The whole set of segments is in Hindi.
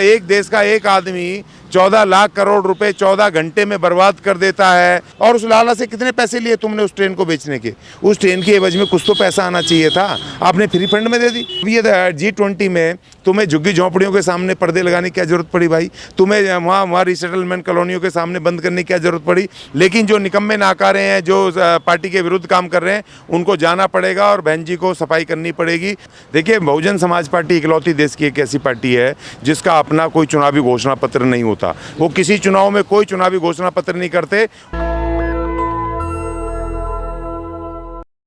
एक देश का एक आदमी 14 लाख करोड़ रुपए 14 घंटे में बर्बाद कर देता है। और उस लाला से कितने पैसे लिए तुमने उस ट्रेन को बेचने के? उस ट्रेन की एवज में कुछ तो पैसा आना चाहिए था, आपने फ्री फंड में दे दी। ये G20 में तुम्हें झुग्गी झोंपड़ियों के सामने पर्दे लगाने की क्या जरूरत पड़ी भाई? तुम्हें वहाँ रिसेटलमेंट कॉलोनियों के सामने बंद करने की क्या जरूरत पड़ी? लेकिन जो निकम्मे नाकारे हैं, जो पार्टी के विरुद्ध काम कर रहे हैं, उनको जाना पड़ेगा और बहन जी को सफाई करनी पड़ेगी। देखिए, बहुजन समाज पार्टी इकलौती देश की एक ऐसी पार्टी है जिसका अपना कोई चुनावी घोषणा पत्र नहीं होता। वो किसी चुनाव में कोई चुनावी घोषणा पत्र नहीं करते।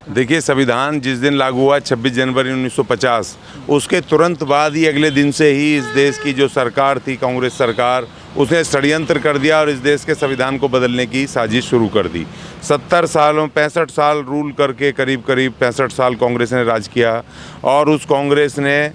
देखिए, संविधान जिस दिन लागू हुआ 26 जनवरी 1950, उसके तुरंत बाद ही अगले दिन से ही इस देश की जो सरकार थी, कांग्रेस सरकार, उसने षड्यंत्र कर दिया और इस देश के संविधान को बदलने की साजिश शुरू कर दी। 70 सालों 65 साल रूल करके करीब 65 साल कांग्रेस ने राज किया और उस कांग्रेस ने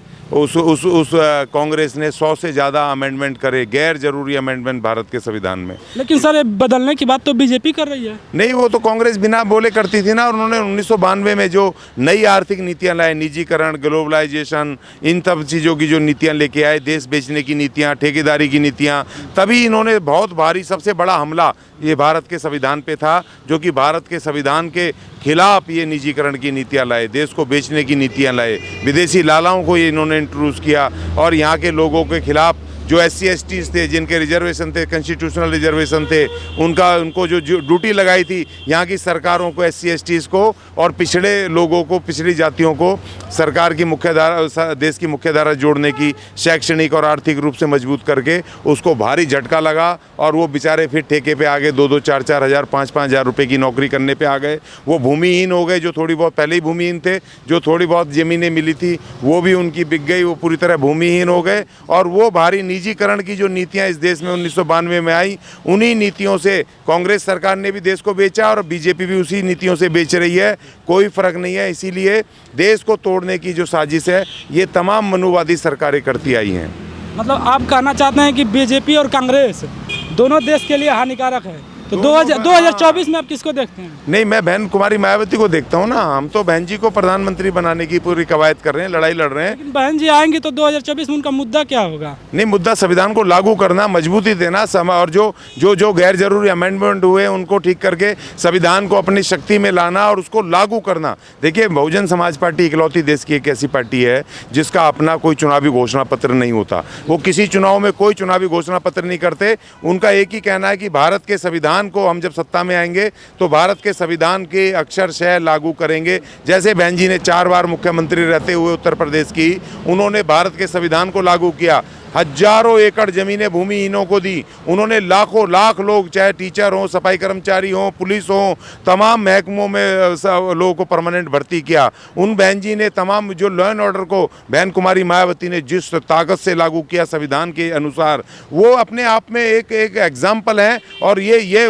100 से ज़्यादा अमेंडमेंट करे, गैर जरूरी अमेंडमेंट भारत के संविधान में। लेकिन सर, बदलने की बात तो बीजेपी कर रही है। नहीं, वो तो कांग्रेस बिना बोले करती थी ना। और उन्होंने 1992 में जो नई आर्थिक नीतियां लाए, निजीकरण, ग्लोबलाइजेशन, इन सब चीज़ों की जो नीतियां लेके आए, देश बेचने की नीतियां, ठेकेदारी की नीतियां, तभी इन्होंने बहुत भारी, सबसे बड़ा हमला ये भारत के संविधान पे था, जो कि भारत के संविधान के खिलाफ ये निजीकरण की नीतियां लाए, देश को बेचने की नीतियां लाए, विदेशी लालाओं को ये इन्होंने इंट्रोड्यूस किया और यहाँ के लोगों के खिलाफ जो SC STs थे, जिनके रिजर्वेशन थे, कॉन्स्टिट्यूशनल रिजर्वेशन थे, उनको जो ड्यूटी लगाई थी यहाँ की सरकारों को, SC STs को और पिछड़े लोगों को, पिछड़ी जातियों को सरकार की मुख्यधारा, देश की मुख्यधारा जोड़ने की, शैक्षणिक और आर्थिक रूप से मजबूत करके उसको भारी झटका लगा और वो बेचारे फिर ठेके पे आ गए, 2-2, 4-4 हज़ार, 5-5 हज़ार रुपये की नौकरी करने पे आ गए। वो भूमिहीन हो गए, जो थोड़ी बहुत पहले ही भूमिहीन थे, जो थोड़ी बहुत ज़मीनें मिली थी वो भी उनकी बिक गई, वो पूरी तरह भूमिहीन हो गए। और वो भारी निजीकरण की जो नीतियां इस देश में 1992 में आई, उन्हीं नीतियों से कांग्रेस सरकार ने भी देश को बेचा और बीजेपी भी उसी नीतियों से बेच रही है। कोई फर्क नहीं है। इसीलिए देश को तोड़ने की जो साजिश है, ये तमाम मनुवादी सरकारें करती आई हैं। मतलब आप कहना चाहते हैं कि बीजेपी और कांग्रेस दोनों देश के लिए हानिकारक है। तो 2024 में आप किसको देखते हैं? नहीं, मैं बहन कुमारी मायावती को देखता हूँ ना। हम तो बहन जी को प्रधानमंत्री बनाने की पूरी कवायद कर रहे हैं, लड़ाई लड़ रहे हैं। लेकिन बहन जी आएंगे तो 2024 में उनका मुद्दा क्या होगा? नहीं, मुद्दा संविधान को लागू करना, मजबूती देना, और जो गैर जरूरी अमेंडमेंट हुए उनको ठीक करके संविधान को अपनी शक्ति में लाना और उसको लागू करना। देखिए, बहुजन समाज पार्टी इकलौती देश की एक ऐसी पार्टी है जिसका अपना कोई चुनावी घोषणा पत्र नहीं होता। वो किसी चुनाव में कोई चुनावी घोषणा पत्र नहीं करते। उनका एक ही कहना है कि भारत के संविधान को हम जब सत्ता में आएंगे तो भारत के संविधान के अक्षरशः लागू करेंगे। जैसे बहन जी ने 4 बार मुख्यमंत्री रहते हुए उत्तर प्रदेश की, उन्होंने भारत के संविधान को लागू किया, हजारों एकड़ जमीनें भूमिहीनों को दी। उन्होंने लाखों लाख लोग, चाहे टीचर हों, सफाई कर्मचारी हों, पुलिस हों, तमाम महकमों में लोगों को परमानेंट भर्ती किया। उन बहन जी ने तमाम जो लॉ एंड ऑर्डर को बहन कुमारी मायावती ने जिस ताकत से लागू किया संविधान के अनुसार, वो अपने आप में एक एग्जाम्पल है। और ये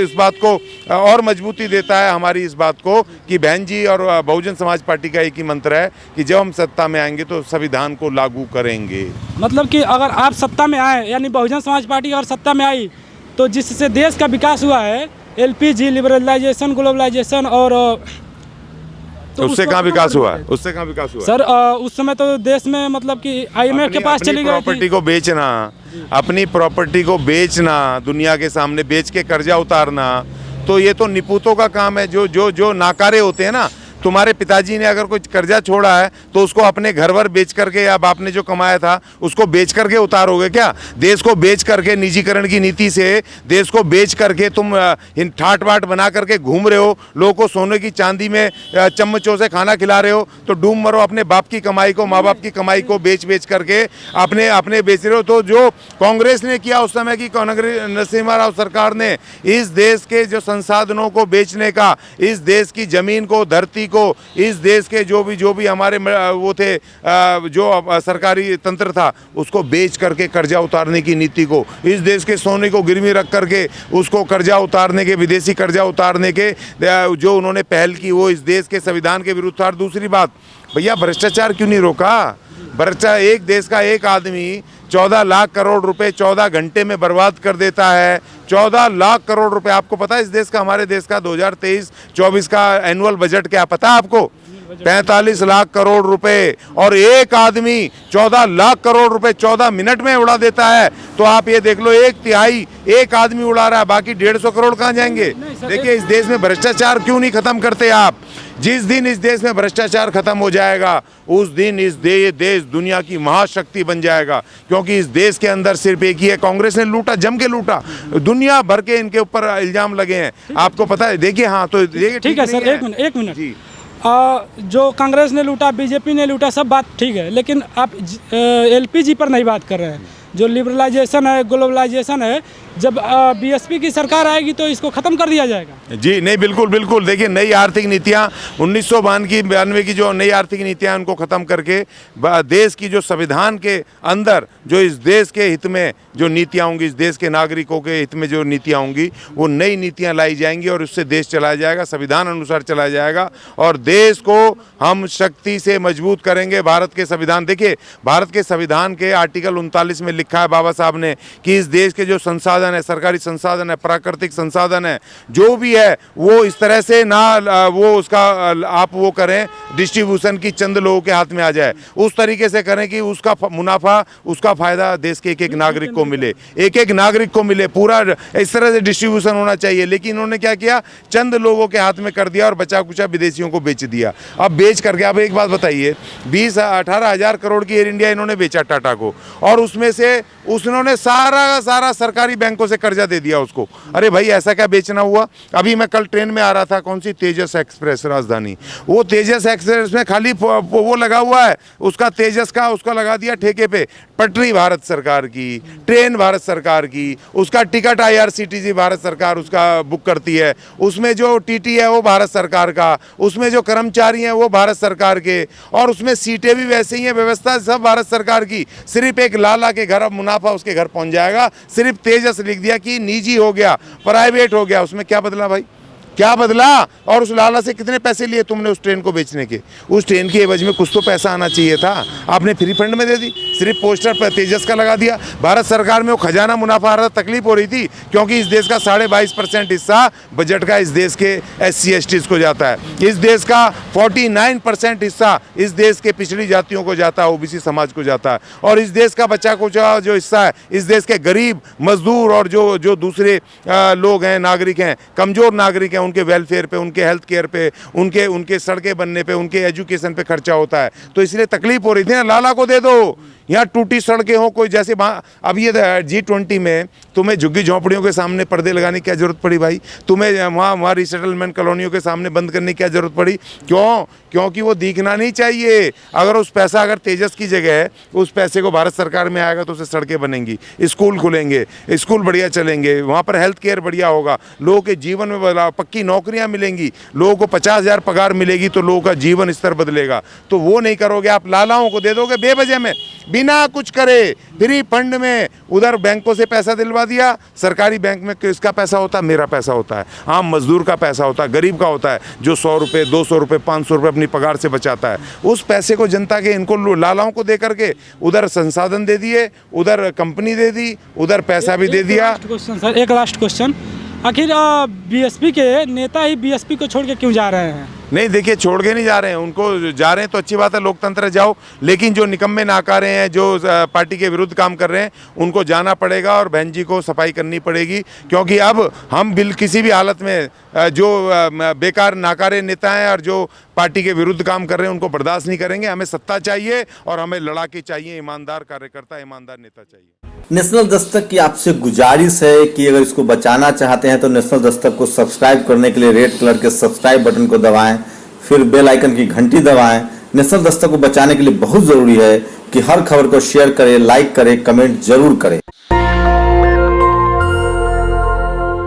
इस बात को और मजबूती देता है, हमारी इस बात को, कि बहन जी और बहुजन समाज पार्टी का एक ही मंत्र है कि जब हम सत्ता में आएंगे तो संविधान को लागू करेंगे। मतलब कि अगर आप सत्ता में आए, यानी बहुजन समाज पार्टी अगर सत्ता में आई, तो जिससे देश का विकास हुआ है, LPG, लिबरलाइजेशन, ग्लोबलाइजेशन, और तो उससे कहाँ विकास हुआ है? उससे कहाँ विकास हुआ सर? उस समय तो देश में मतलब कि IMF के पास चली गई थी। प्रॉपर्टी को बेचना, अपनी प्रॉपर्टी को बेचना, दुनिया के सामने बेच के कर्जा उतारना, तो ये तो निपुतों का काम है। जो नाकारे होते हैं ना, तुम्हारे पिताजी ने अगर कोई कर्जा छोड़ा है तो उसको अपने घर वर बेच करके, या बाप ने जो कमाया था उसको बेच करके उतारोगे क्या? देश को बेच करके, निजीकरण की नीति से देश को बेच करके तुम ठाट बाट बना करके घूम रहे हो, लोगों को सोने की चांदी में चम्मचों से खाना खिला रहे हो। तो डूब मरो अपने बाप की कमाई को, माँ बाप की कमाई को बेच करके अपने बेच रहे हो। तो जो कांग्रेस ने किया उस समय की नरसिम्हा राव सरकार ने, इस देश के जो संसाधनों को बेचने का, इस देश की जमीन को, धरती को, इस देश के जो भी हमारे वो थे, जो सरकारी तंत्र था, उसको बेच करके कर्जा उतारने की नीति को, इस देश के सोने को गिरवी रख करके उसको कर्जा उतारने के, विदेशी कर्जा उतारने के जो उन्होंने पहल की, वो इस देश के संविधान के विरुद्ध था। और दूसरी बात, भैया भ्रष्टाचार क्यों नहीं रोका? भ्रष्टाचार, एक देश का एक आदमी 14 लाख करोड़ रुपए 14 घंटे में बर्बाद कर देता है। 14 लाख करोड़ रुपए, आपको पता है इस देश का, हमारे देश का 2023-24 का एनुअल बजट क्या पता है आपको? 45 लाख करोड़ रुपए, और एक आदमी 14 लाख करोड़ रुपए 14 मिनट में उड़ा देता है। तो आप ये देख लो, 1/3 एक आदमी उड़ा रहा है, बाकी 150 करोड़ कहाँ जाएंगे? देखिए, इस देश में भ्रष्टाचार क्यों नहीं खत्म करते आप? जिस दिन इस देश में भ्रष्टाचार खत्म हो जाएगा, उस दिन ये देश दुनिया की महाशक्ति बन जाएगा। क्योंकि इस देश के अंदर सिर्फ एक ही है, कांग्रेस ने लूटा, जम के लूटा, दुनिया भर के इनके ऊपर इल्जाम लगे हैं, आपको पता है। देखिए, हाँ, तो देखिए, ठीक है सर, एक मिनट जी। जो कांग्रेस ने लूटा, बीजेपी ने लूटा, सब बात ठीक है, लेकिन आप एलपीजी पर नहीं बात कर रहे हैं। जो लिबरलाइजेशन है, ग्लोबलाइजेशन है, जब बीएसपी की सरकार आएगी तो इसको ख़त्म कर दिया जाएगा। जी नहीं, बिल्कुल बिल्कुल। देखिए, नई आर्थिक नीतियाँ 1992 की जो नई आर्थिक नीतियाँ उनको ख़त्म करके देश की जो संविधान के अंदर जो इस देश के हित में जो नीतियाँ होंगी, इस देश के नागरिकों के हित में जो नीतियाँ होंगी, वो नई नीतियाँ लाई जाएंगी और उससे देश चलाया जाएगा, संविधान अनुसार चलाया जाएगा, और देश को हम शक्ति से मजबूत करेंगे। भारत के संविधान, देखिए, भारत के संविधान के आर्टिकल 39 में लिखा है बाबा साहब ने कि इस देश के जो संसाधन है, सरकारी संसाधन है, प्राकृतिक संसाधन है, जो भी है, वो इस तरह से ना वो उसका आप वो करें डिस्ट्रीब्यूशन की चंद लोगों के हाथ में आ जाए, उस तरीके से करें कि उसका मुनाफा, उसका फायदा देश के एक एक नागरिक को मिले, एक एक नागरिक को मिले, पूरा इस तरह से डिस्ट्रीब्यूशन होना चाहिए। लेकिन इन्होंने क्या किया, चंद लोगों के हाथ में कर दिया और बचा कुचा विदेशियों को बेच दिया। अब बेच करके, अब एक बात बताइए, 18 हज़ार करोड़ की एयर इंडिया इन्होंने बेचा टाटा को, और उसमें से उन्होंने सारा सरकारी बैंकों से कर्जा दे दिया उसको। अरे भाई, ऐसा क्या बेचना हुआ? अभी मैं कल ट्रेन में आ रहा था, कौन सी तेजस एक्सप्रेस राजधानी, वो तेजस एक्सप्रेस में खाली वो लगा हुआ है, उसका तेजस का उसका लगा दिया ठेके पे, पटरी भारत सरकार की, ट्रेन भारत सरकार की, उसका टिकट IRCTC भारत सरकार उसका बुक करती है, उसमें जो TT है वो भारत सरकार का, उसमें जो कर्मचारी हैं वो भारत सरकार के, और उसमें सीटें भी वैसे ही हैं, व्यवस्था सब भारत सरकार की। सिर्फ एक लाला के घर अब मुनाफा उसके घर पहुंच जाएगा, सिर्फ तेजस लिख दिया कि निजी हो गया, प्राइवेट हो गया। उसमें क्या बदला भाई, क्या बदला? और उस लाला से कितने पैसे लिए तुमने उस ट्रेन को बेचने के? उस ट्रेन की एवज में कुछ तो पैसा आना चाहिए था, आपने फ्री फंड में दे दी, सिर्फ पोस्टर पर तेजस का लगा दिया। भारत सरकार में वो खजाना मुनाफा आ रहा, तकलीफ हो रही थी, क्योंकि इस देश का 22.5% हिस्सा बजट का इस देश के SC STs को जाता है, इस देश का 49% हिस्सा इस देश के पिछड़ी जातियों को जाता है, OBC समाज को जाता है, और इस देश का बचा कुचा जो हिस्सा है इस देश के गरीब मजदूर और जो दूसरे लोग हैं, नागरिक हैं, कमज़ोर नागरिक हैं, उनके वेलफेयर पे, उनके हेल्थ केयर पे, उनके सड़कें बनने पे, उनके एजुकेशन पे खर्चा होता है। तो इसलिए तकलीफ हो रही थी ना, लाला को दे दो। यहाँ टूटी सड़कें हो, कोई जैसे अब ये G20 में तुम्हें झुग्गी झोंपड़ियों के सामने पर्दे लगाने की क्या जरूरत पड़ी भाई? तुम्हें वहाँ रिसेटलमेंट कॉलोनियों के सामने बंद करने की क्या जरूरत पड़ी? क्यों? क्योंकि वो दिखना नहीं चाहिए। अगर उस पैसा अगर तेजस की जगह है, उस पैसे को भारत सरकार में आएगा तो उससे सड़कें बनेंगी, स्कूल खुलेंगे, स्कूल बढ़िया चलेंगे, वहाँ पर हेल्थ केयर बढ़िया होगा, लोगों के जीवन में बदलाव, पक्की नौकरियाँ मिलेंगी, लोगों को 50,000 पगार मिलेगी, तो लोगों का जीवन स्तर बदलेगा। तो वो नहीं करोगे, आप लालाओं को दे दोगे बेवजह में, बिना कुछ करे, फ्री फंड में। उधर बैंकों से पैसा दिलवा दिया, सरकारी बैंक में किसका पैसा होता है? मेरा पैसा होता है, आम मजदूर का पैसा होता है, गरीब का होता है, जो 100 रुपये, 200 रुपये, 500 रुपये अपनी पगार से बचाता है। उस पैसे को जनता के इनको लालाओं को दे करके उधर संसाधन दे दिए, उधर कंपनी दे दी, उधर पैसा भी दे दिया। सर, एक लास्ट क्वेश्चन, आखिर बीएसपी के नेता ही बीएसपी को छोड़ के क्यों जा रहे हैं? नहीं, देखिए, छोड़ के नहीं जा रहे हैं, उनको जा रहे हैं तो अच्छी बात है, लोकतंत्र जाओ, लेकिन जो निकम्मे नाकारे हैं, जो पार्टी के विरुद्ध काम कर रहे हैं, उनको जाना पड़ेगा और बहन जी को सफाई करनी पड़ेगी। क्योंकि अब हम किसी भी हालत में जो बेकार नाकारे नेता हैं और जो पार्टी के विरुद्ध काम कर रहे हैं उनको बर्दाश्त नहीं करेंगे। हमें सत्ता चाहिए और हमें लड़ाके चाहिए, ईमानदार कार्यकर्ता, ईमानदार नेता चाहिए। नेशनल दस्तक की आपसे गुजारिश है कि अगर इसको बचाना चाहते हैं तो नेशनल दस्तक को सब्सक्राइब करने के लिए रेड कलर के सब्सक्राइब बटन को दबाएं, फिर बेल आइकन की घंटी दबाएं। नेशनल दस्तक को बचाने के लिए बहुत जरूरी है कि हर खबर को शेयर करें, लाइक करें, कमेंट जरूर करें।